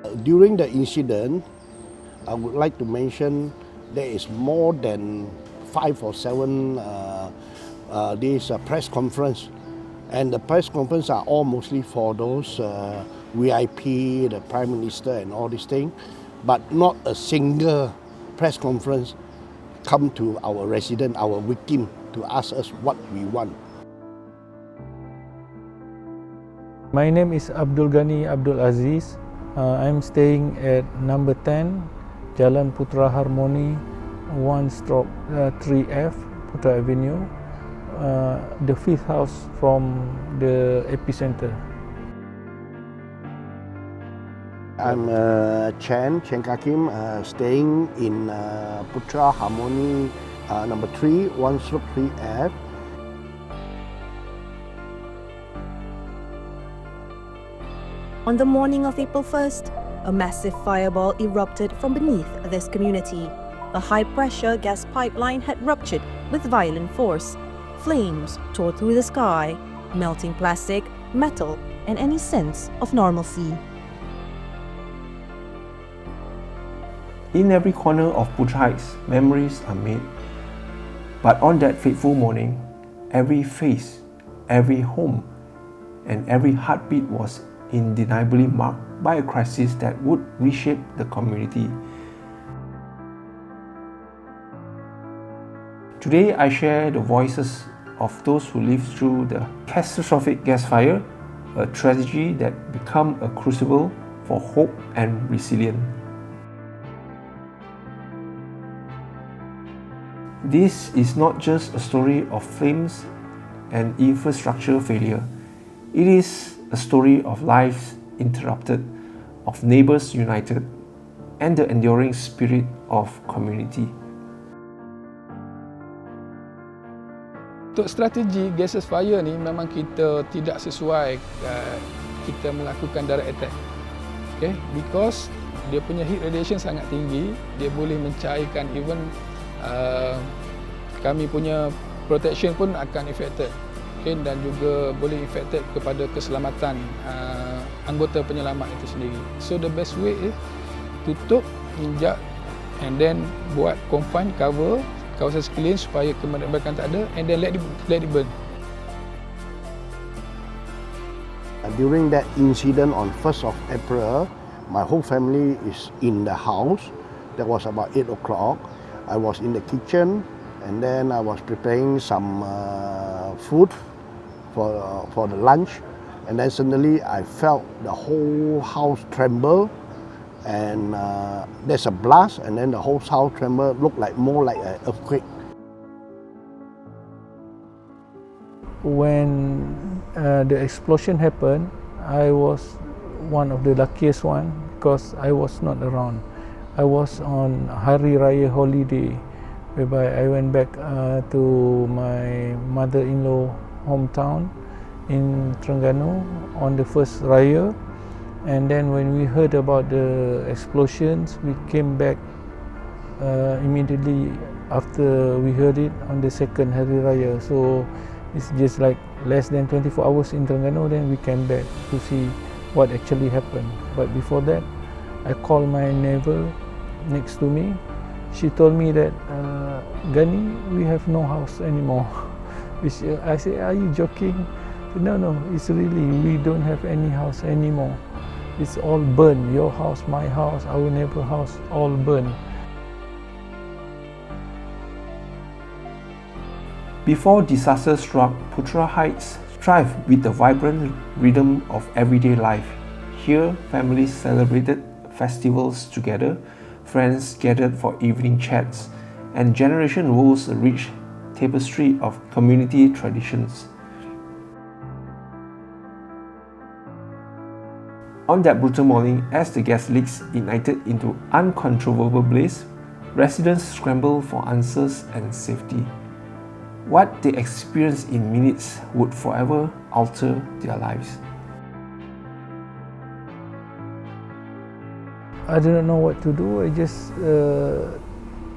During the incident, I would like to mention there is more than 5 or 7 these press conference, and the press conference are all mostly for those VIP, the Prime Minister and all these things, but not a single press conference come to our resident, our victim, to ask us what we want. My name is Abdul Ghani Abdul Aziz. I'm staying at number 10, Jalan Putra Harmoni, 1/3F, Putra Avenue, the 5th house from the epicenter. I'm Chen Kakim, staying in Putra Harmoni, number 3, 1/3F. On the morning of April 1st, a massive fireball erupted from beneath this community. A high-pressure gas pipeline had ruptured with violent force. Flames tore through the sky, melting plastic, metal, and any sense of normalcy. In every corner of Putra Heights, memories are made. But on that fateful morning, every face, every home, and every heartbeat was undeniably marked by a crisis that would reshape the community. Today, I share the voices of those who lived through the catastrophic gas fire, a tragedy that became a crucible for hope and resilience. This is not just a story of flames and infrastructure failure. It is a story of lives interrupted, of neighbors united, and the enduring spirit of community. Untuk strategi gaseous fire ni memang kita tidak sesuai kita melakukan direct attack. Okay? Because dia punya heat radiation sangat tinggi, dia boleh mencairkan even kami punya protection pun akan affected. Okay, dan juga boleh affected kepada keselamatan anggota penyelamat itu sendiri. So the best way is tutup, injak, and then buat confine, cover kawasan sekeliling supaya kebakaran tak ada, and then let it burn. During that incident on 1st of April, my whole family is in the house. That was about 8 o'clock. I was in the kitchen, and then I was preparing some food for the lunch, and then suddenly I felt the whole house tremble, and there's a blast, and then the whole house tremble, looked like more like an earthquake. When the explosion happened, I was one of the luckiest one because I was not around. I was on Hari Raya holiday, whereby I went back to my mother-in-law hometown in Terengganu on the first Raya, and then when we heard about the explosions, we came back immediately after we heard it on the second Hari Raya. So it's just like less than 24 hours in Terengganu, then we came back to see what actually happened. But before that, I called my neighbor next to me. She told me that, Ghani, we have no house anymore. I said, are you joking? No, it's really, we don't have any house anymore. It's all burned. Your house, my house, our neighbor house, all burned. Before disaster struck, Putra Heights thrived with the vibrant rhythm of everyday life. Here, families celebrated festivals together, friends gathered for evening chats, and generation wove a rich tapestry of community traditions. On that brutal morning, as the gas leaks ignited into uncontrollable blaze, residents scrambled for answers and safety. What they experienced in minutes would forever alter their lives. I didn't know what to do. I just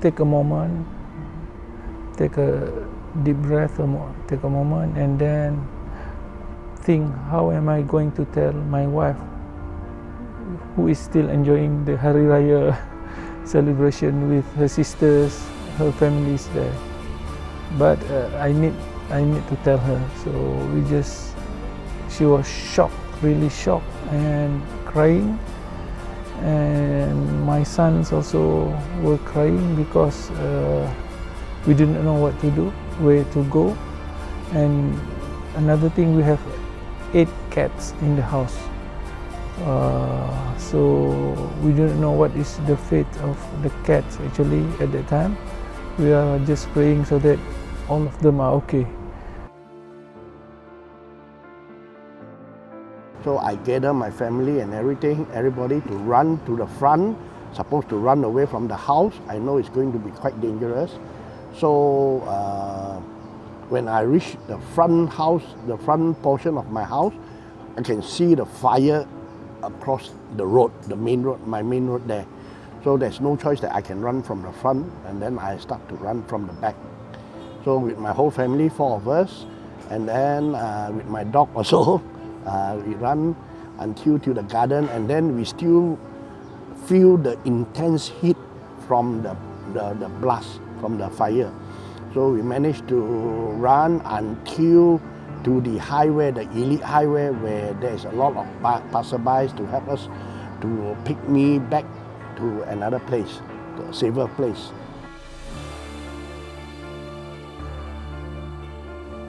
take a moment, take a deep breath, take a moment, and then think, how am I going to tell my wife who is still enjoying the Hari Raya celebration with her sisters, her families there. But I need to tell her. So she was shocked, really shocked and crying. And my sons also were crying because we didn't know what to do, where to go. And another thing, we have 8 cats in the house. So we didn't know what is the fate of the cats actually at that time. We are just praying so that all of them are okay. So I gather my family and everybody to run to the front, supposed to run away from the house. I know it's going to be quite dangerous. So when I reach the front house, the front portion of my house, I can see the fire across the road, the main road, my main road there. So there's no choice that I can run from the front, and then I start to run from the back. So with my whole family, 4 of us, and then with my dog also, we run until to the garden, and then we still feel the intense heat from the blast from the fire. So we managed to run until to the highway, the elite highway, where there's a lot of passerbys to help us to pick me back to another place, to a safer place.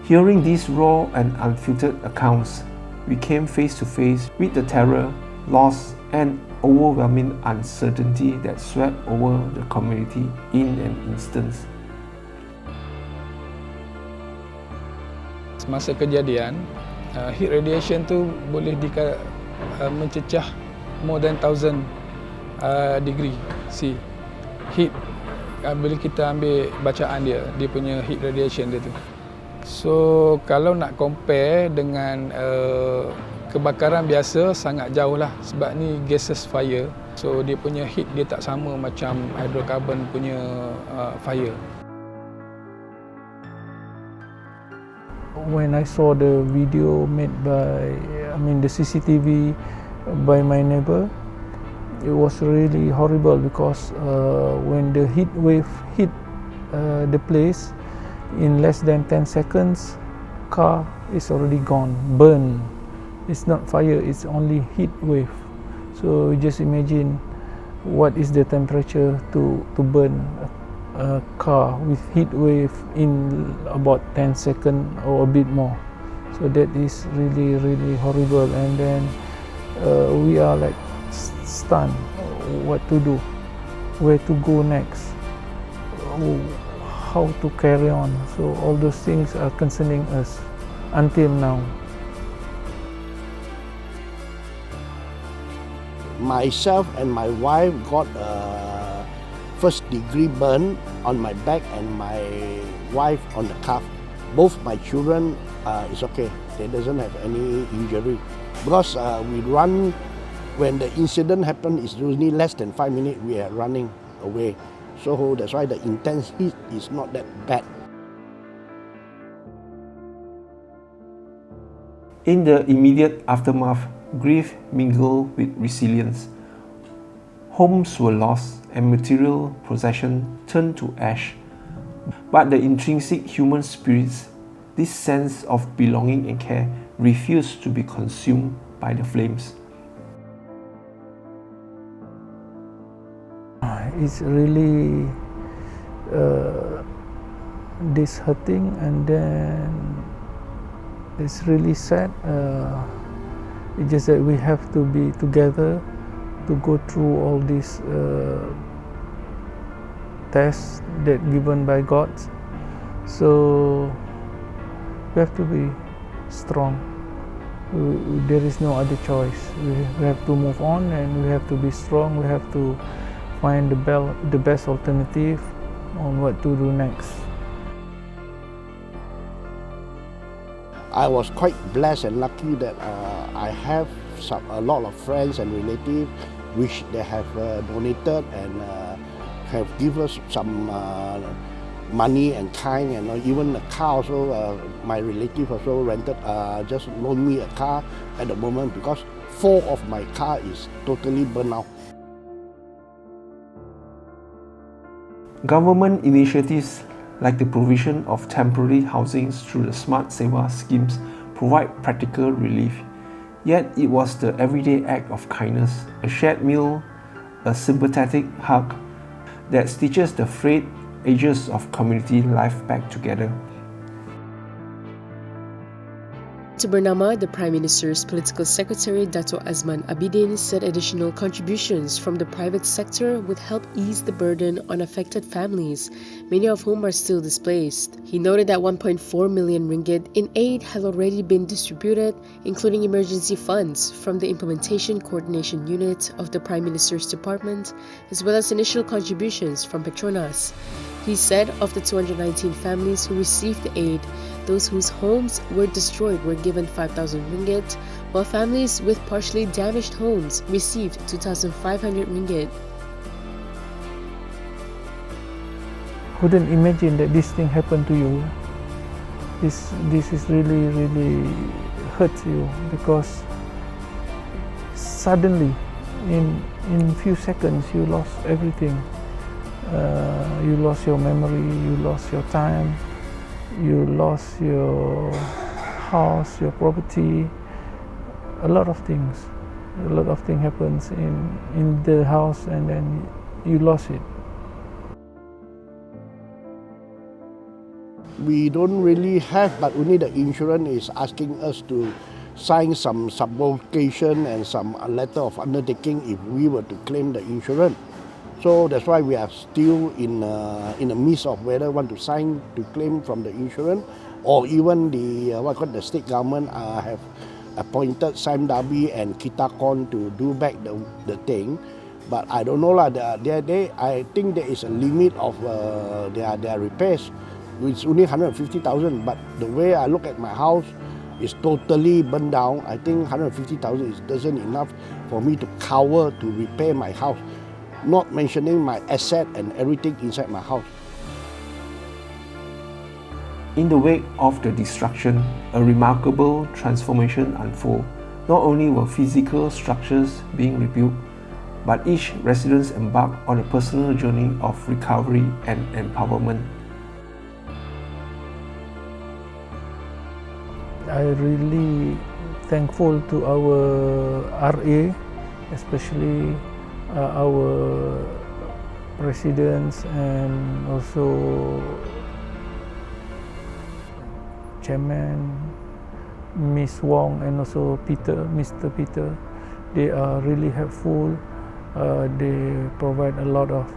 Hearing these raw and unfiltered accounts, we came face to face with the terror, loss, and overwhelming uncertainty that swept over the community in an instant. Masa kejadian, heat radiation tu boleh mencecah more than 1000 degree C. Heat, bila kita ambil bacaan dia punya heat radiation dia tu. So kalau nak compare dengan kebakaran biasa, sangat jauh lah, sebab ni gaseous fire. So dia punya heat dia tak sama macam hydrocarbon punya fire. When I saw the video made by, the CCTV by my neighbor, it was really horrible because when the heat wave hit the place, in less than 10 seconds, car is already gone, burned. It's not fire, it's only heat wave. So just imagine what is the temperature to burn a car with heat wave in about 10 seconds or a bit more. So that is really, really horrible. And then we are like stunned, what to do, where to go next, how to carry on. So all those things are concerning us until now. Myself and my wife got a first-degree burn on my back and my wife on the calf. Both my children is okay. They doesn't have any injury. Because we run, when the incident happened, it's usually less than 5 minutes we are running away. So that's why the intense heat is not that bad. In the immediate aftermath, grief mingled with resilience. Homes were lost and material possession turned to ash. But the intrinsic human spirits, this sense of belonging and care, refused to be consumed by the flames. It's really disheartening, and then it's really sad. It's just that we have to be together to go through all these tests that given by God. So we have to be strong. There is no other choice. We have to move on, and we have to be strong. We have to find the best alternative on what to do next. I was quite blessed and lucky that I have a lot of friends and relatives which they have donated and have given us some money and kind, and even the car also, my relative also rented, just loaned me a car at the moment because 4 of my car is totally burned out. Government initiatives like the provision of temporary housings through the Smart Sewa schemes provide practical relief. Yet it was the everyday act of kindness, a shared meal, a sympathetic hug, that stitches the frayed edges of community life back together. To Bernama, the Prime Minister's political secretary Dato Azman Abidin said additional contributions from the private sector would help ease the burden on affected families, many of whom are still displaced. He noted that 1.4 million ringgit in aid had already been distributed, including emergency funds from the Implementation Coordination Unit of the Prime Minister's Department, as well as initial contributions from Petronas. He said of the 219 families who received the aid, those whose homes were destroyed were given 5,000 ringgit, while families with partially damaged homes received 2,500 ringgit. Couldn't imagine that this thing happened to you. This is really hurts you because suddenly, in few seconds, you lost everything. You lost your memory, you lost your time, you lost your house, your property, a lot of things. A lot of things happens in the house and then you lost it. We don't really have, but only the insurance is asking us to sign some subrogation and some letter of undertaking if we were to claim the insurance. So that's why we are still in the midst of whether want to sign to claim from the insurance, or even the state government have appointed Sam Darby and Kitakon to do back the thing. But I don't know lah. I think there is a limit of their repairs. It's only 150,000. But the way I look at my house, is totally burned down. I think 150,000 isn't enough for me to cover to repair my house. Not mentioning my asset and everything inside my house. In the wake of the destruction, a remarkable transformation unfolded. Not only were physical structures being rebuilt, but each resident embarked on a personal journey of recovery and empowerment. I'm really thankful to our RA, especially our presidents and also chairman, Miss Wong, and also Mr. Peter. They are really helpful. They provide a lot of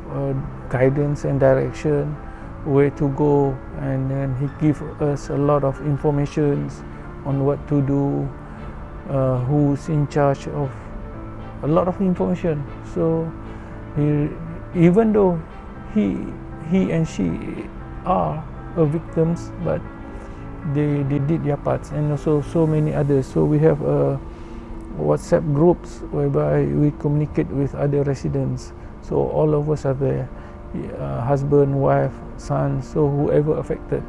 guidance and direction, where to go, and then he gives us a lot of information on what to do, who's in charge of a lot of information. So even though he and she are victims, but they did their parts, and also so many others. So we have WhatsApp groups whereby we communicate with other residents. So all of us are there, husband, wife, son, so whoever affected.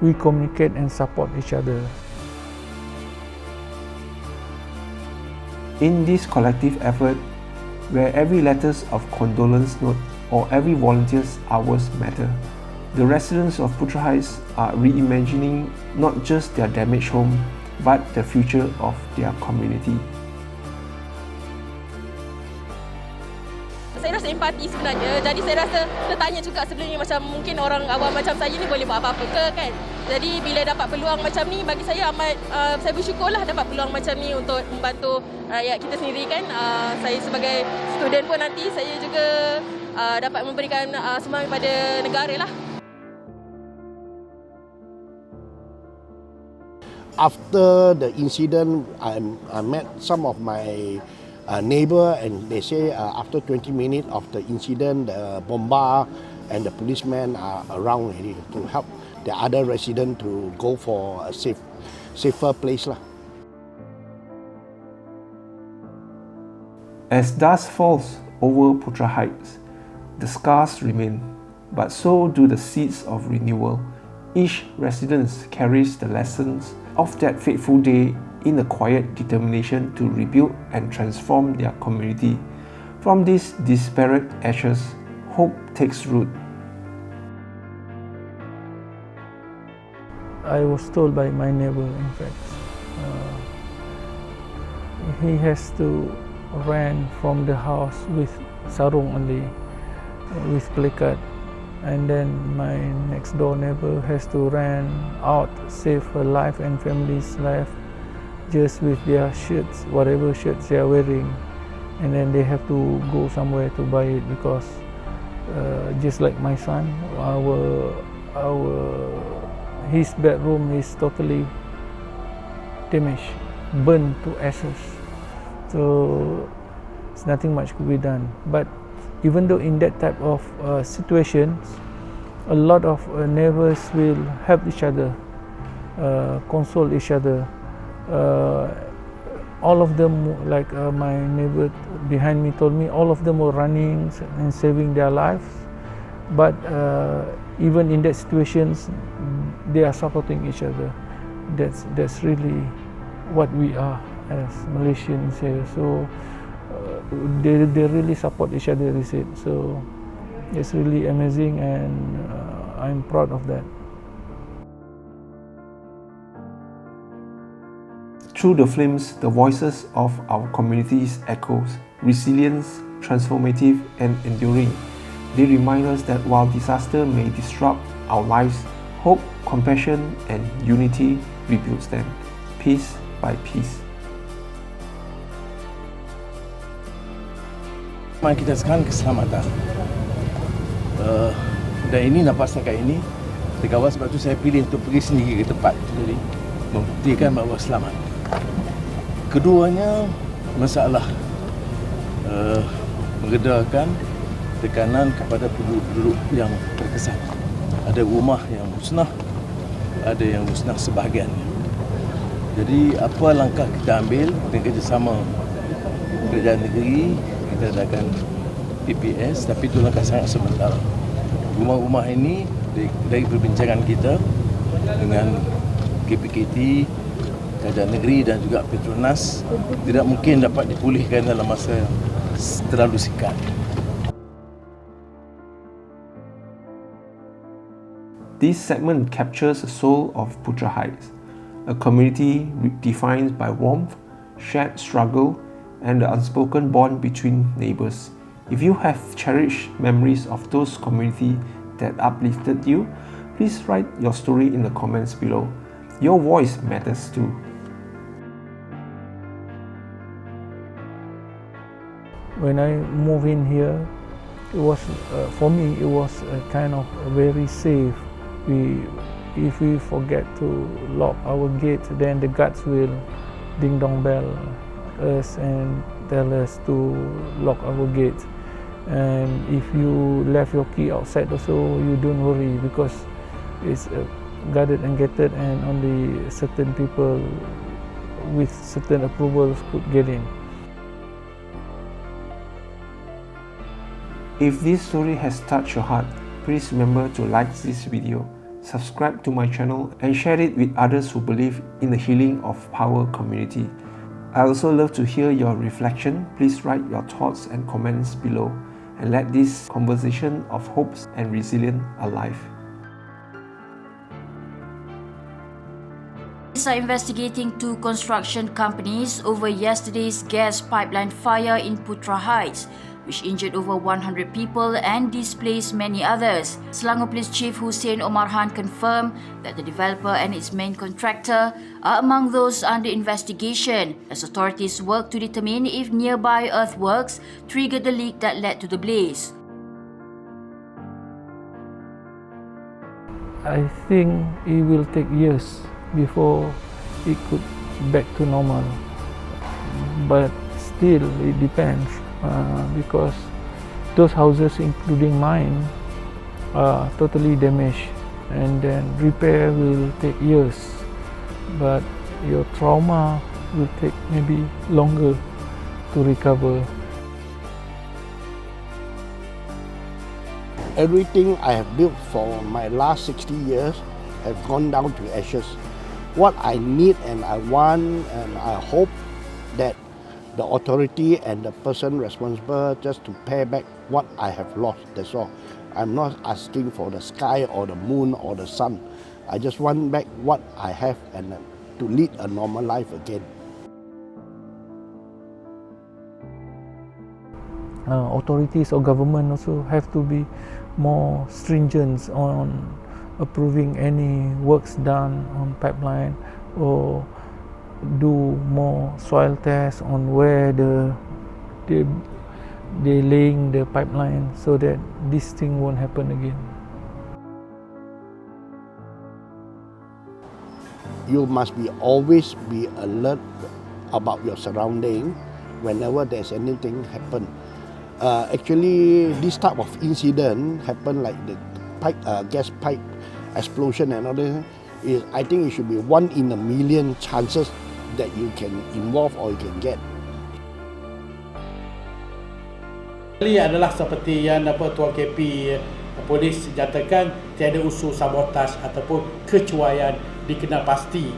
We communicate and support each other. In this collective effort, where every letters of condolence note or every volunteer's hours matter, the residents of Putra Heights are reimagining not just their damaged home, but the future of their community. Saya rasa empati sebenarnya. Jadi saya rasa tertanya juga sebelum ni, macam mungkin orang awam macam saya ni boleh buat apa-apa ke kan. Jadi bila dapat peluang macam ni, bagi saya amat saya bersyukurlah dapat peluang macam ni untuk membantu rakyat kita sendiri kan. Saya sebagai student pun nanti saya juga dapat memberikan sumbangan kepada negara lah. After the incident, I met some of my neighbor, and they say after 20 minutes of the incident, the bomba and the policemen are around already to help the other resident to go for a safer place lah. As dusk falls over Putra Heights, The scars remain, but so do the seeds of renewal. Each resident carries the lessons of that fateful day in a quiet determination to rebuild and transform their community. From these disparate ashes, hope takes root. I was told by my neighbor, in fact, he has to run from the house with sarung only, with placard, and then my next door neighbor has to run out, save her life and family's life, just with their shirts, whatever shirts they are wearing, and then they have to go somewhere to buy it because just like my son, his bedroom is totally damaged, burned to ashes. So it's nothing much could be done. But even though in that type of situations, a lot of neighbors will help each other, console each other. All of them, like my neighbor behind me told me, all of them were running and saving their lives. But even in that situations, they are supporting each other. That's really what we are as Malaysians here. So they really support each other, is it? So it's really amazing, and I'm proud of that. Through the flames, the voices of our communities echoes, resilience, transformative and enduring. They remind us that while disaster may disrupt our lives, hope, compassion and unity rebuilds them, piece by piece. Kita sekarang keselamatan. Dan ini nampak setakat ini, terkawal sebab tu saya pilih untuk pergi sendiri ke tempat itu tadi, membuktikan bahawa selamat. Keduanya masalah mengedarkan tekanan kepada penduduk yang terkesan. Ada rumah yang musnah, ada yang musnah sebahagiannya. Jadi apa langkah kita ambil dengan kerjasama kerajaan negeri, kita adakan PPS, tapi itu langkah sangat sementara. Rumah-rumah ini dari perbincangan kita dengan KPKT, kerajaan negeri dan juga Petronas tidak mungkin dapat dipulihkan dalam masa terlalu singkat. This segment captures the soul of Putra Heights, a community defined by warmth, shared struggle, and the unspoken bond between neighbors. If you have cherished memories of those communities that uplifted you, please write your story in the comments below. Your voice matters too. When I moved in here, it was for me it was kind of very safe. If we forget to lock our gate, then the guards will ding dong bell us and tell us to lock our gate. And if you left your key outside also, you don't worry because it's guarded and gated, and only certain people with certain approvals could get in. If this story has touched your heart, please remember to like this video, subscribe to my channel and share it with others who believe in the healing of our community. I also love to hear your reflection. Please write your thoughts and comments below and let this conversation of hopes and resilience alive. Police are investigating two construction companies over yesterday's gas pipeline fire in Putra Heights, which injured over 100 people and displaced many others. Selangor Police Chief Hussein Omar Khan confirmed that the developer and its main contractor are among those under investigation, as authorities work to determine if nearby earthworks triggered the leak that led to the blaze. I think it will take years before it could back to normal, but still it depends. Because those houses, including mine, are totally damaged, and then repair will take years, but your trauma will take maybe longer to recover. Everything I have built for my last 60 years have gone down to ashes. What I need and I want and I hope that the authority and the person responsible just to pay back what I have lost, that's all. I'm not asking for the sky or the moon or the sun. I just want back what I have and to lead a normal life again. Authorities or government also have to be more stringent on approving any works done on pipeline, or do more soil tests on where they laying the pipeline, so that this thing won't happen again. You must always be alert about your surrounding whenever there's anything happen. Actually, this type of incident happen like the gas pipe explosion and all that. I think it should be 1 in a million chances that you can involve or you can get. Ini adalah seperti yang Tuan KP polis nyatakan, tiada unsur sabotaj ataupun kecuaian dikenal pasti